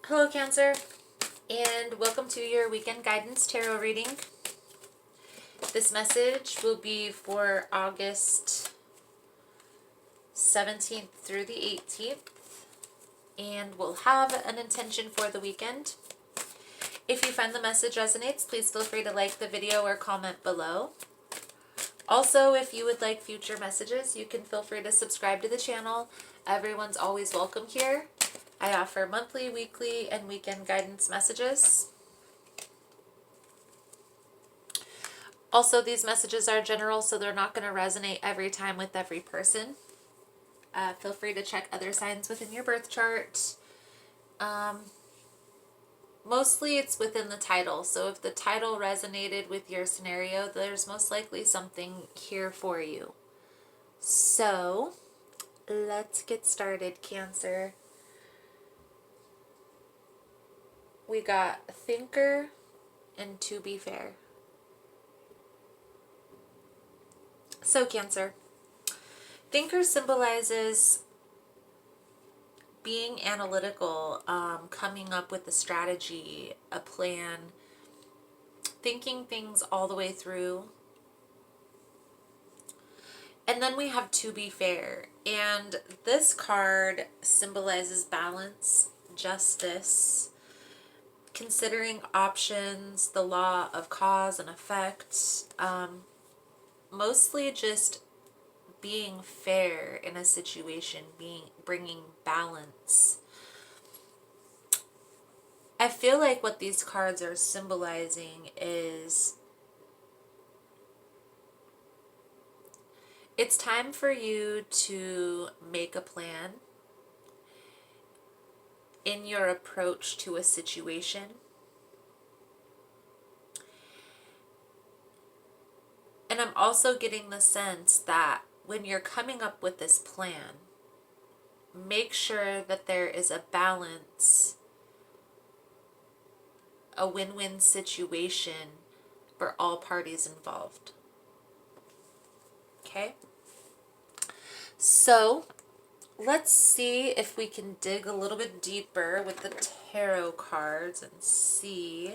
Hello, Cancer, and welcome to your weekend guidance tarot reading. This message will be for August 17th through the 18th, and we'll have an intention for the weekend. If you find the message resonates, please feel free to like the video or comment below. Also, if you would like future messages, you can feel free to subscribe to the channel. Everyone's always welcome here. I offer monthly, weekly, and weekend guidance messages. Also, these messages are general, so they're not going to resonate every time with every person. Feel free to check other signs within your birth chart. Mostly it's within the title, so if the title resonated with your scenario, there's most likely something here for you. So, let's get started, Cancer. We got thinker and to be fair. So, Cancer, thinker symbolizes being analytical, coming up with a strategy, a plan, thinking things all the way through. And then we have to be fair. And this card symbolizes balance, justice, considering options, the law of cause and effect, mostly just being fair in a situation, bringing balance. I feel like what these cards are symbolizing is it's time for you to make a plan in your approach to a situation. And I'm also getting the sense that when you're coming up with this plan, make sure that there is a balance, a win-win situation for all parties involved. Okay? So, let's see if we can dig a little bit deeper with the tarot cards and see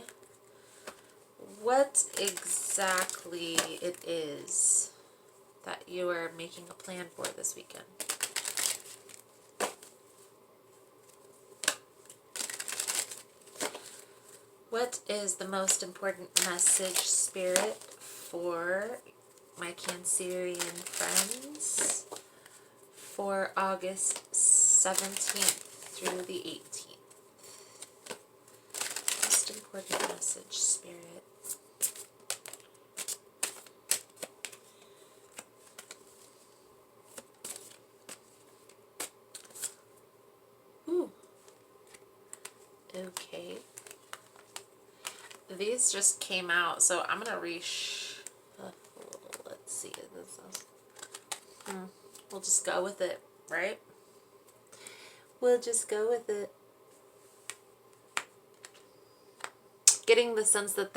what exactly it is that you are making a plan for this weekend. What is the most important message, Spirit, for my Cancerian friends for August 17th through the 18th? Most important message, Spirit. Ooh. Okay. These just came out, so I'm gonna let's see. We'll just go with it, right? We'll just go with it. Getting the sense that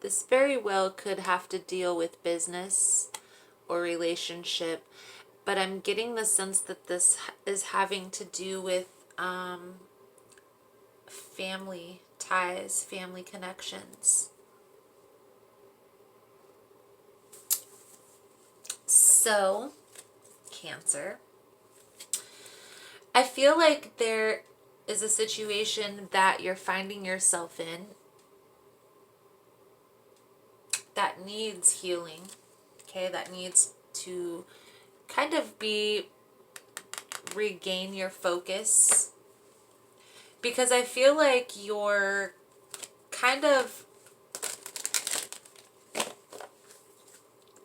this very well could have to deal with business or relationship, but I'm getting the sense that this is having to do with family ties, family connections. So, Cancer, I feel like there is a situation that you're finding yourself in that needs healing, okay, that needs to kind of regain your focus, because I feel like you're kind of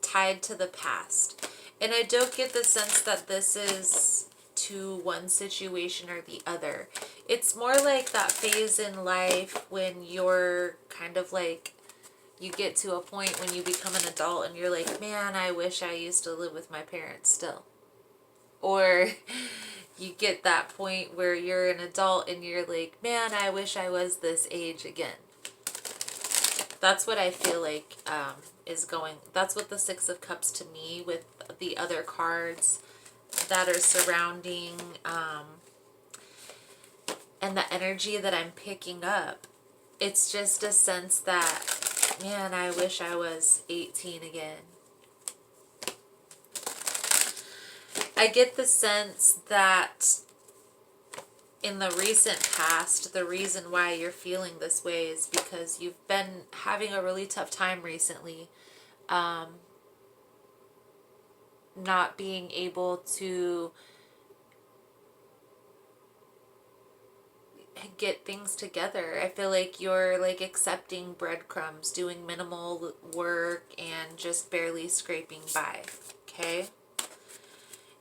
tied to the past. And I don't get the sense that this is to one situation or the other. It's more like that phase in life when you're kind of like, you get to a point when you become an adult and you're like, man, I wish I used to live with my parents still. Or you get that point where you're an adult and you're like, man, I wish I was this age again. That's what I feel like is going. That's what the Six of Cups to me with the other cards that are surrounding and the energy that I'm picking up, it's just a sense that, man, I wish I was 18 again. I get the sense that in the recent past, the reason why you're feeling this way is because you've been having a really tough time recently, not being able to get things together. I feel like you're like accepting breadcrumbs, doing minimal work, and just barely scraping by. Okay?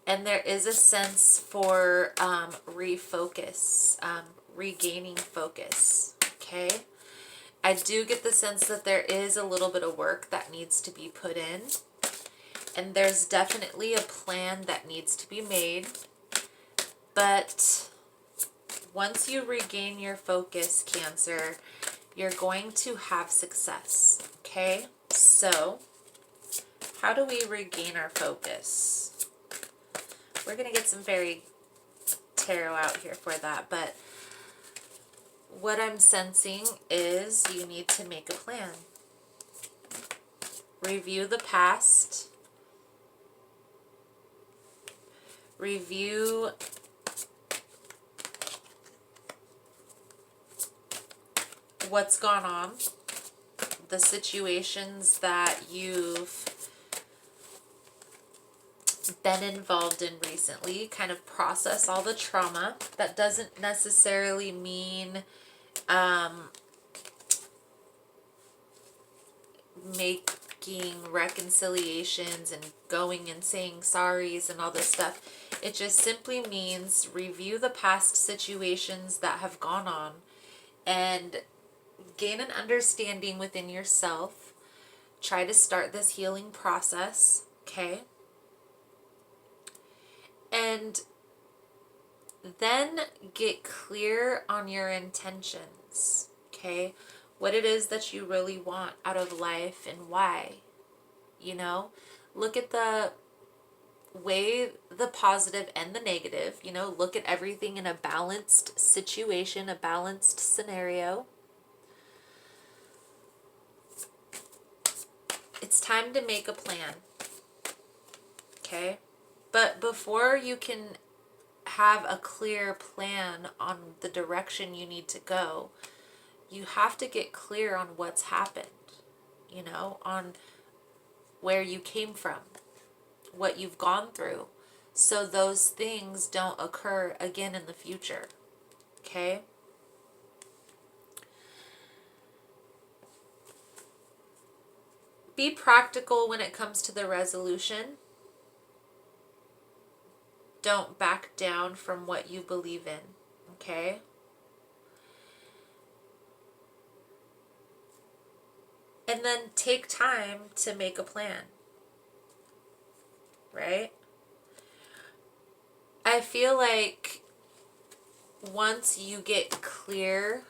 And there is a sense for refocus, regaining focus. Okay? I do get the sense that there is a little bit of work that needs to be put in. And there's definitely a plan that needs to be made. But once you regain your focus, Cancer, you're going to have success. Okay? So, how do we regain our focus? We're going to get some fairy tarot out here for that. But what I'm sensing is you need to make a plan. Review the past. Review what's gone on, the situations that you've been involved in recently, kind of process all the trauma. That doesn't necessarily mean making reconciliations and going and saying sorries and all this stuff. It just simply means review the past situations that have gone on and gain an understanding within yourself. Try to start this healing process, okay? And then get clear on your intentions, okay? What it is that you really want out of life and why, you know? Look at the weigh the positive and the negative, you know? Look at everything in a balanced situation, a balanced scenario. It's time to make a plan, okay? But before you can have a clear plan on the direction you need to go, you have to get clear on what's happened, you know, on where you came from, what you've gone through, so those things don't occur again in the future, okay? Be practical when it comes to the resolution. Don't back down from what you believe in, okay? And then take time to make a plan, right? I feel like once you get clear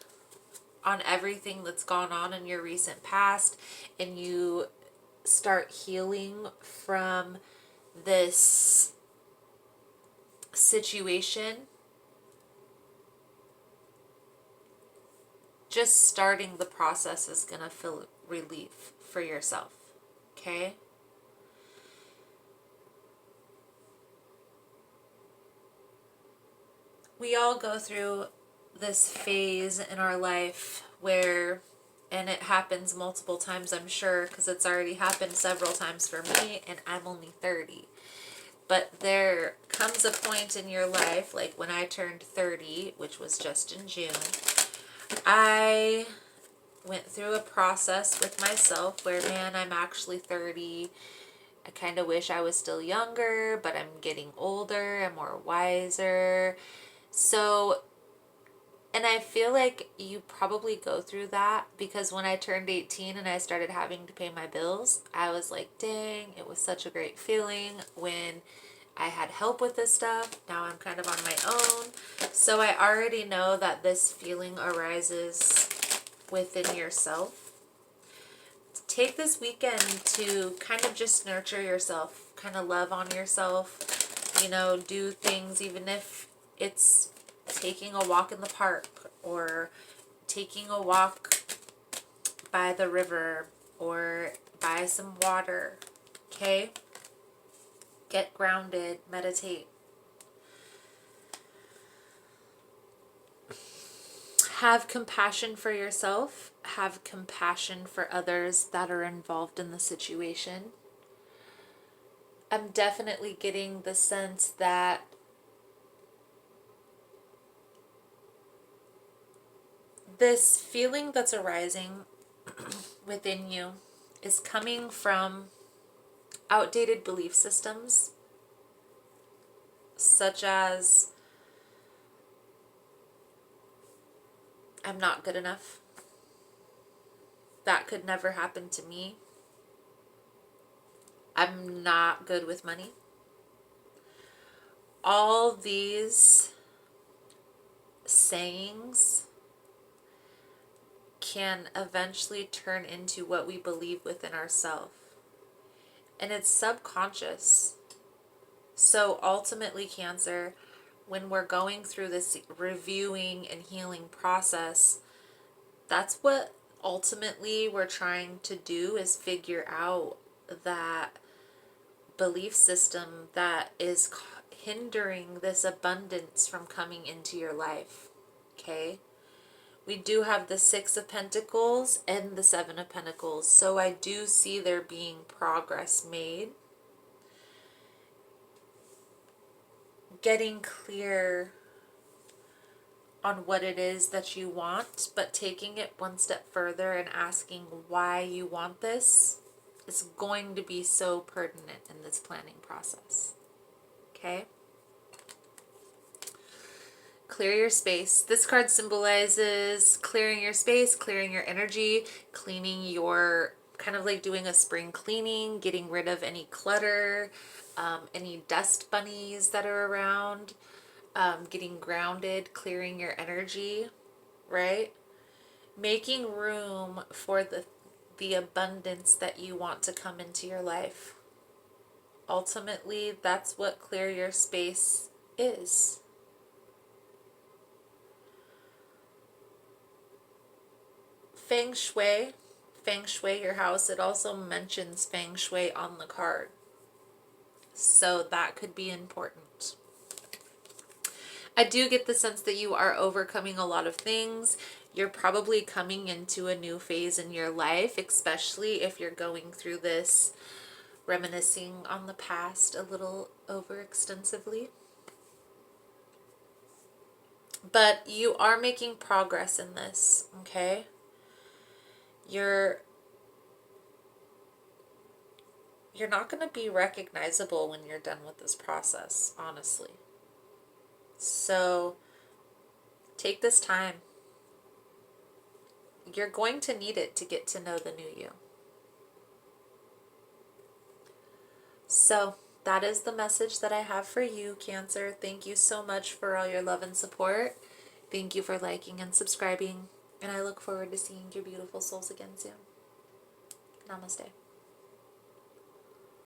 on everything that's gone on in your recent past and you start healing from this situation, just starting the process is going to feel relief for yourself, okay? We all go through this phase in our life where, and it happens multiple times, I'm sure, because it's already happened several times for me, and I'm only 30. But there comes a point in your life, like when I turned 30, which was just in June, I went through a process with myself where, man, I'm actually 30. I kind of wish I was still younger, but I'm getting older, I'm more wiser. So, and I feel like you probably go through that, because when I turned 18 and I started having to pay my bills, I was like, dang, it was such a great feeling when I had help with this stuff. Now I'm kind of on my own. So I already know that this feeling arises within yourself. Take this weekend to kind of just nurture yourself, kind of love on yourself, you know, do things even if it's taking a walk in the park, or taking a walk by the river, or buy some water, okay? Get grounded, meditate. Have compassion for yourself. Have compassion for others that are involved in the situation. I'm definitely getting the sense that this feeling that's arising within you is coming from outdated belief systems, such as, I'm not good enough. That could never happen to me. I'm not good with money. All these sayings can eventually turn into what we believe within ourselves. And it's subconscious. So ultimately, Cancer, when we're going through this reviewing and healing process, that's what ultimately we're trying to do, is figure out that belief system that is hindering this abundance from coming into your life. Okay? We do have the Six of Pentacles and the Seven of Pentacles. So I do see there being progress made. Getting clear on what it is that you want, but taking it one step further and asking why you want this is going to be so pertinent in this planning process. Okay? Clear your space. This card symbolizes clearing your space, clearing your energy, cleaning your, kind of like doing a spring cleaning, getting rid of any clutter, any dust bunnies that are around, getting grounded, clearing your energy, right? Making room for the abundance that you want to come into your life. Ultimately, that's what clear your space is. Feng Shui your house. It also mentions Feng Shui on the card. So that could be important. I do get the sense that you are overcoming a lot of things. You're probably coming into a new phase in your life, especially if you're going through this reminiscing on the past a little overextensively. But you are making progress in this, okay? You're not going to be recognizable when you're done with this process, honestly. So take this time. You're going to need it to get to know the new you. So that is the message that I have for you, Cancer. Thank you so much for all your love and support. Thank you for liking and subscribing. And I look forward to seeing your beautiful souls again soon. Namaste.